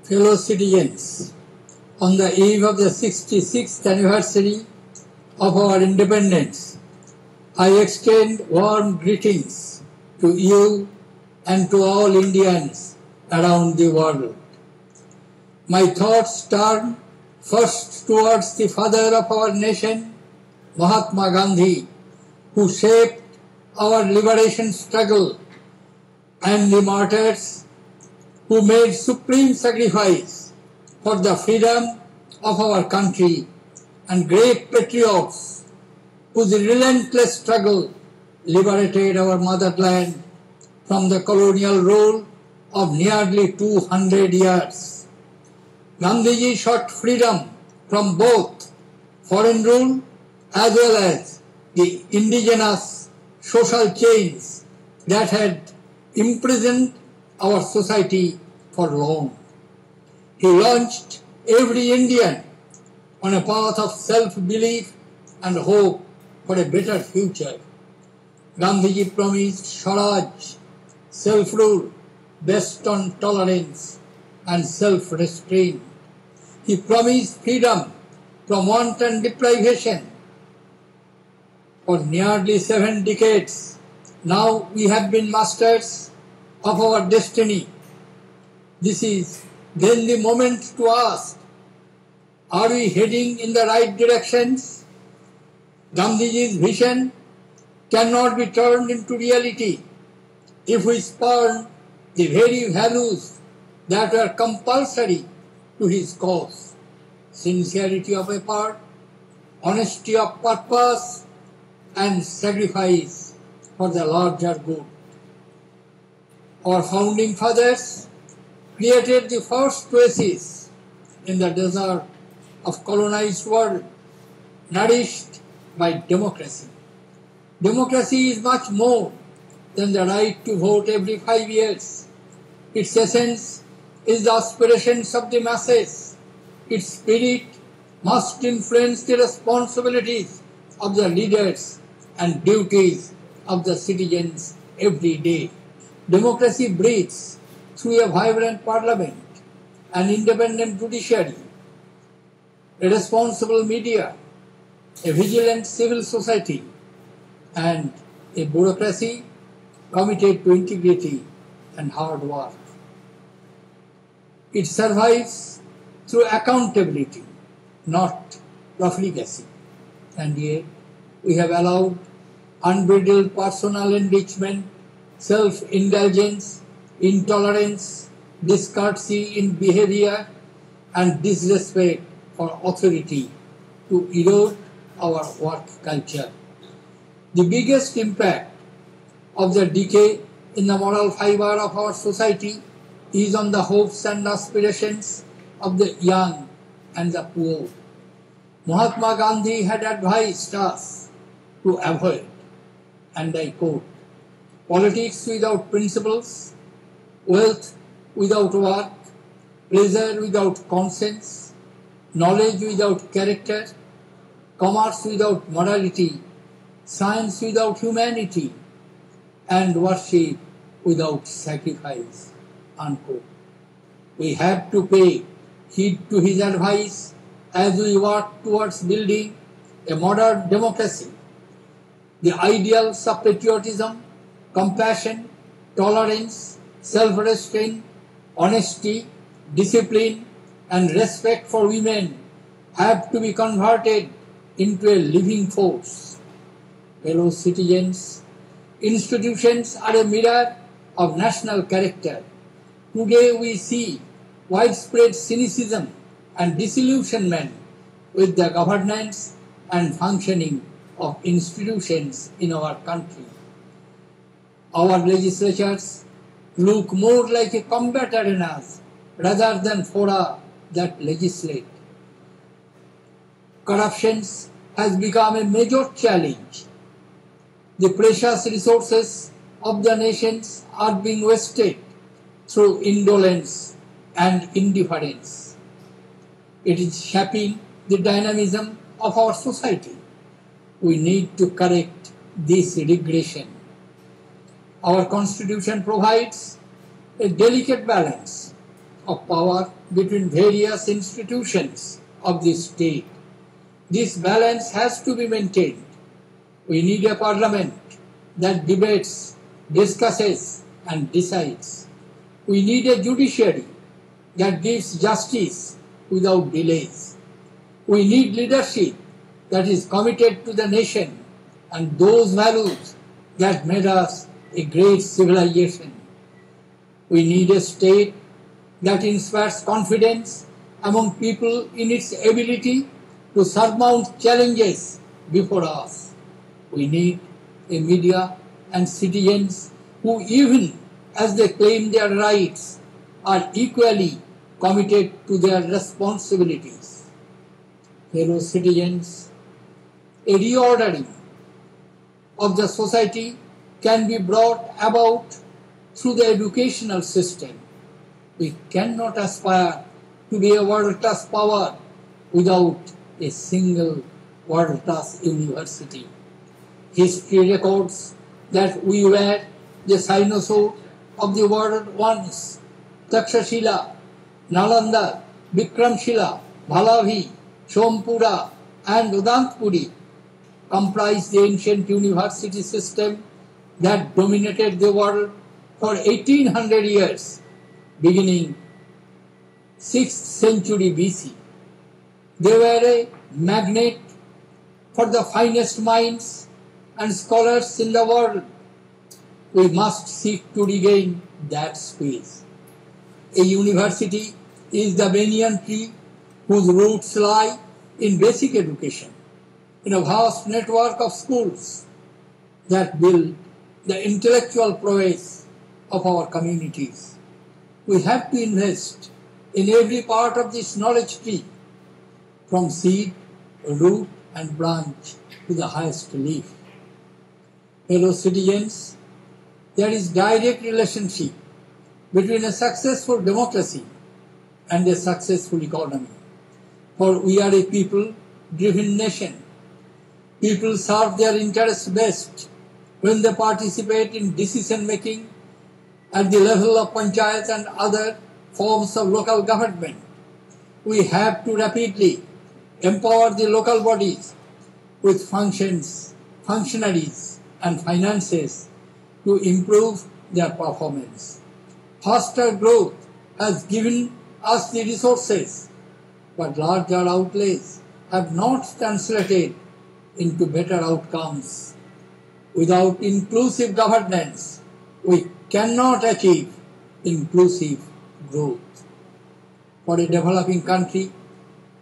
Fellow citizens, on the eve of the 66th anniversary of our independence, I extend warm greetings to you and to all Indians around the world. My thoughts turn first towards the father of our nation, Mahatma Gandhi, who shaped our liberation struggle, and the martyrs who made supreme sacrifice for the freedom of our country, and great patriots whose relentless struggle liberated our motherland from the colonial rule of nearly 200 years. Gandhiji sought freedom from both foreign rule as well as the indigenous social chains that had imprisoned our society for long. He launched every Indian on a path of self-belief and hope for a better future. Gandhiji promised Swaraj, self-rule based on tolerance and self-restraint. He promised freedom from wanton deprivation. For nearly 7 decades, now we have been masters of our destiny. This is then the moment to ask, are we heading in the right directions? Gandhiji's vision cannot be turned into reality if we spurn the very values that were compulsory to his cause: sincerity of effort, honesty of purpose, and sacrifice for the larger good. Our founding fathers created the first oasis in the desert of colonized world, nourished by democracy. Democracy is much more than the right to vote every 5 years. Its essence is the aspirations of the masses. Its spirit must influence the responsibilities of the leaders and duties of the citizens every day. Democracy breathes through a vibrant parliament, an independent judiciary, a responsible media, a vigilant civil society, and a bureaucracy committed to integrity and hard work. It survives through accountability, not profligacy. And yet, we have allowed unbridled personal enrichment, self-indulgence, intolerance, discourtesy in behavior, and disrespect for authority to erode our work culture. The biggest impact of the decay in the moral fiber of our society is on the hopes and aspirations of the young and the poor. Mahatma Gandhi had advised us to avoid, and I quote, politics without principles, wealth without work, pleasure without conscience, knowledge without character, commerce without morality, science without humanity, and worship without sacrifice, unquote. We have to pay heed to his advice as we work towards building a modern democracy. The ideals of patriotism, compassion, tolerance, self-restraint, honesty, discipline, and respect for women have to be converted into a living force. Fellow citizens, institutions are a mirror of national character. Today we see widespread cynicism and disillusionment with the governance and functioning of institutions in our country. Our legislatures look more like a combat arenas rather than fora that legislate. Corruption has become a major challenge. The precious resources of the nations are being wasted through indolence and indifference. It is shaping the dynamism of our society. We need to correct this regression. Our Constitution provides a delicate balance of power between various institutions of the state. This balance has to be maintained. We need a parliament that debates, discusses, and decides. We need a judiciary that gives justice without delays. We need leadership that is committed to the nation and those values that made us a great civilization. We need a state that inspires confidence among people in its ability to surmount challenges before us. We need a media and citizens who, even as they claim their rights, are equally committed to their responsibilities. Fellow citizens, a reordering of the society can be brought about through the educational system. We cannot aspire to be a world-class power without a single world-class university. History records that we were the Sinosure of the world once. Takshashila, Nalanda, Vikramshila, Balavi, Sompura, and Udantpuri comprise the ancient university system that dominated the world for 1800 years, beginning 6th century BC. They were a magnet for the finest minds and scholars in the world. We must seek to regain that space. A university is the banyan tree whose roots lie in basic education, in a vast network of schools that build the intellectual prowess of our communities. We have to invest in every part of this knowledge tree, from seed, root, and branch to the highest leaf. Fellow citizens, there is direct relationship between a successful democracy and a successful economy. For we are a people-driven nation. People serve their interests best when they participate in decision-making at the level of panchayat and other forms of local government. We have to rapidly empower the local bodies with functionaries, and finances to improve their performance. Faster growth has given us the resources, but larger outlays have not translated into better outcomes. Without inclusive governance, we cannot achieve inclusive growth. For a developing country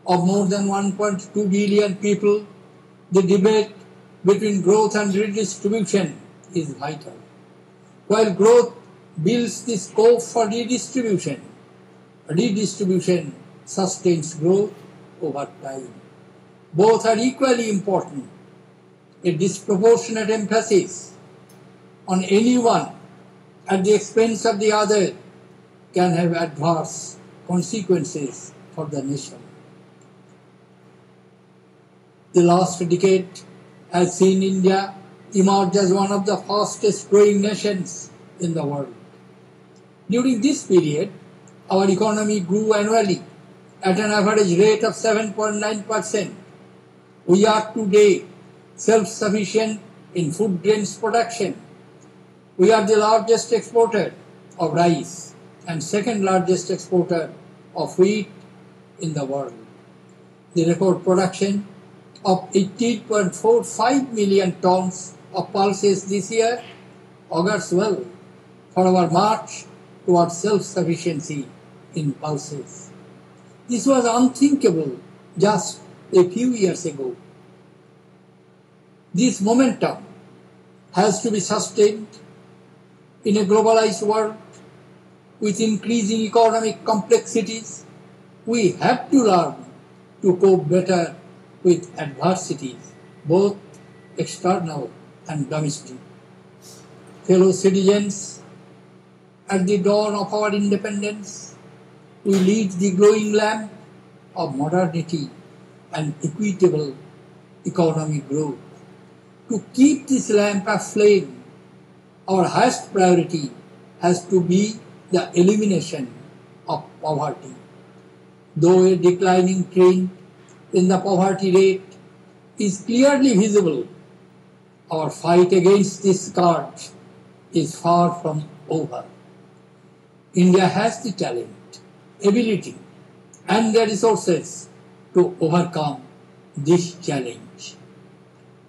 of more than 1.2 billion people, the debate between growth and redistribution is vital. While growth builds the scope for redistribution, redistribution sustains growth over time. Both are equally important. A disproportionate emphasis on any one at the expense of the other can have adverse consequences for the nation. The last decade has seen India emerge as one of the fastest growing nations in the world. During this period, our economy grew annually at an average rate of 7.9%. We are today self-sufficient in food grains production. We are the largest exporter of rice and second largest exporter of wheat in the world. The record production of 18.45 million tons of pulses this year augurs well for our march towards self-sufficiency in pulses. This was unthinkable just a few years ago. This momentum has to be sustained in a globalized world with increasing economic complexities. We have to learn to cope better with adversities, both external and domestic. Fellow citizens, at the dawn of our independence, we lit the glowing lamp of modernity and equitable economic growth. To keep this lamp aflame, our highest priority has to be the elimination of poverty. Though a declining trend in the poverty rate is clearly visible, our fight against this scourge is far from over. India has the talent, ability, and the resources to overcome this challenge.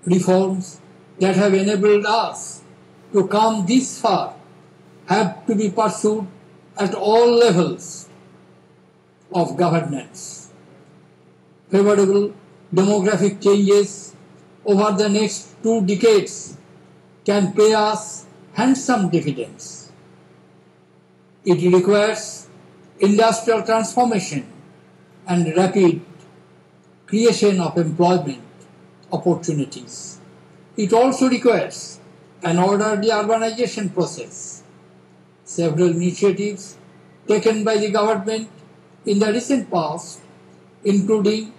Reforms that have enabled us to come this far have to be pursued at all levels of governance. Favorable demographic changes over the next 2 decades can pay us handsome dividends. It requires industrial transformation and rapid creation of employment opportunities. It also requires an orderly urbanization process. Several initiatives taken by the government in the recent past, including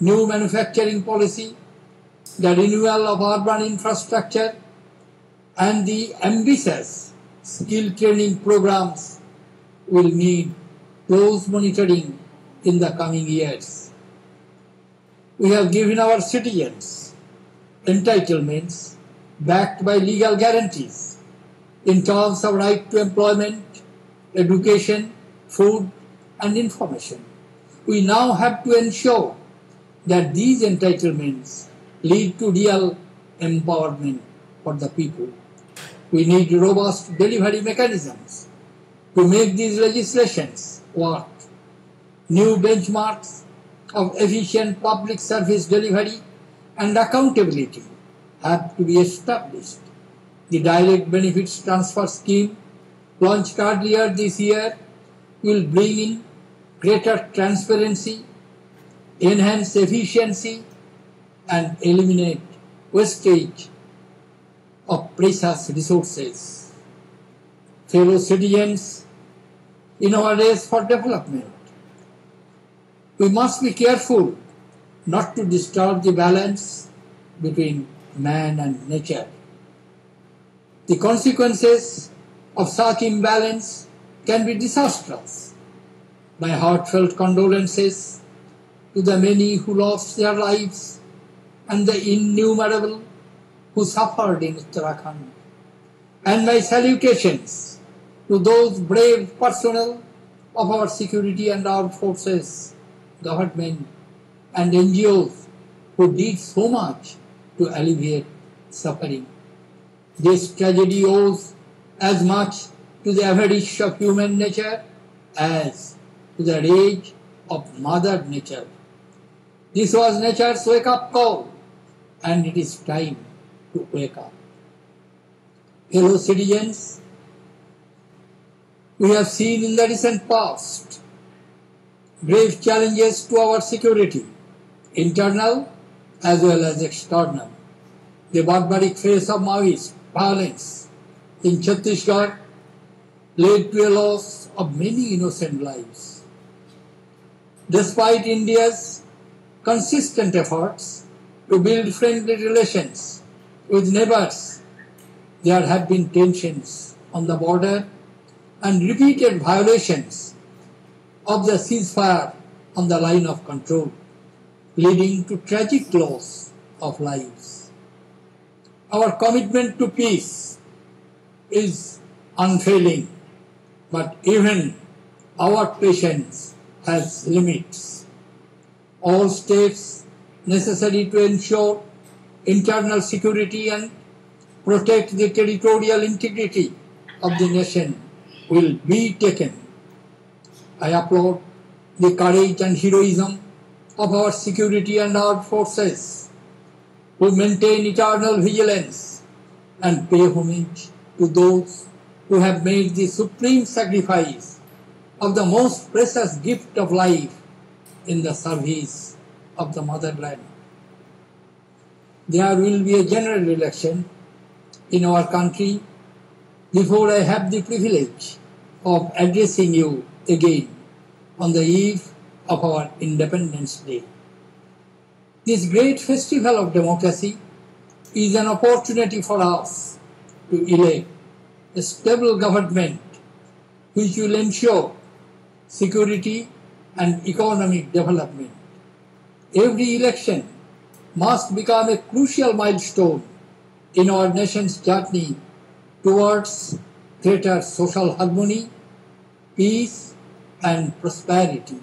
new manufacturing policy, the renewal of urban infrastructure, and the ambitious skill training programs, will need close monitoring in the coming years. We have given our citizens entitlements backed by legal guarantees in terms of right to employment, education, food, and information. We now have to ensure that these entitlements lead to real empowerment for the people. We need robust delivery mechanisms to make these legislations work. New benchmarks of efficient public service delivery and accountability have to be established. The Direct Benefits Transfer Scheme, launched earlier this year, will bring in greater transparency, enhance efficiency, and eliminate wastage of precious resources. Fellow citizens, in our race for development, we must be careful not to disturb the balance between man and nature. The consequences of such imbalance can be disastrous. My heartfelt condolences to the many who lost their lives and the innumerable who suffered in Uttarakhand, and my salutations to those brave personnel of our security and armed forces, government, and NGOs who did so much to alleviate suffering. This tragedy owes as much to the avarice of human nature as to the rage of Mother Nature. This was nature's wake-up call, and it is time to wake up. Fellow citizens, we have seen in the recent past grave challenges to our security, internal as well as external. The barbaric phase of Maoist violence in Chhattisgarh led to a loss of many innocent lives. Despite India's consistent efforts to build friendly relations with neighbors, there have been tensions on the border and repeated violations of the ceasefire on the line of control, leading to tragic loss of lives. Our commitment to peace is unfailing, but even our patience has limits. All steps necessary to ensure internal security and protect the territorial integrity of the nation will be taken. I applaud the courage and heroism of our security and armed forces, who maintain eternal vigilance and pay homage to those who have made the supreme sacrifice of the most precious gift of life in the service of the motherland. There will be a general election in our country before I have the privilege of addressing you again on the eve of our Independence Day. This great festival of democracy is an opportunity for us to elect a stable government which will ensure security and economic development. Every election must become a crucial milestone in our nation's journey towards greater social harmony, peace, and prosperity.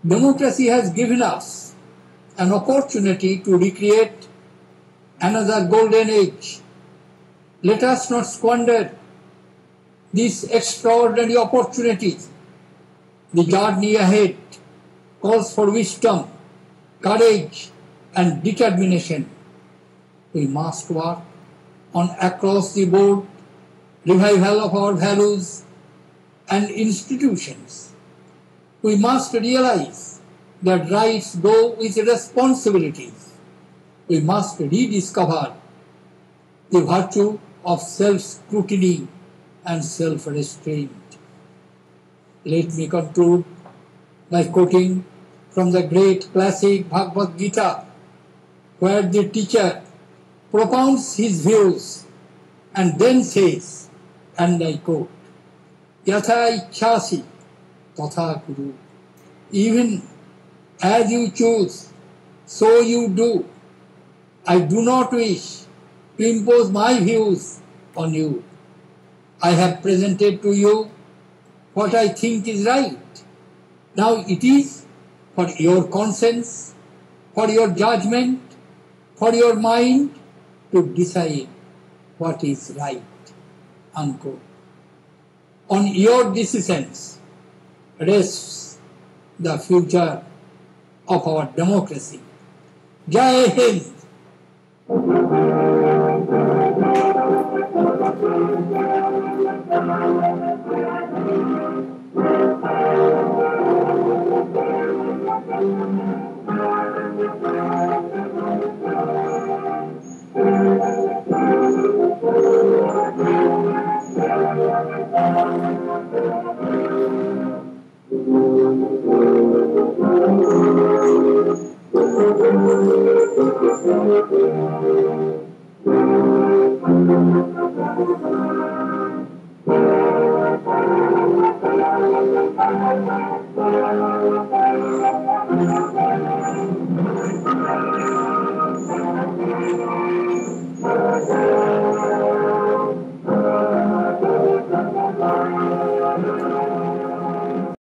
Democracy has given us an opportunity to recreate another golden age. Let us not squander these extraordinary opportunities. The journey ahead calls for wisdom, courage, and determination. We must work on across the board revival of our values and institutions. We must realize that rights go with responsibilities. We must rediscover the virtue of self-scrutiny and self-restraint. Let me conclude by quoting from the great classic Bhagavad Gita, where the teacher propounds his views and then says, and I quote, Yatha ichhasi tatha kuru. Even as you choose, so you do. I do not wish to impose my views on you. I have presented to you what I think is right. Now it is for your conscience, for your judgment, for your mind to decide what is right. Unquote. On your decisions rests the future of our democracy. Jai Hind!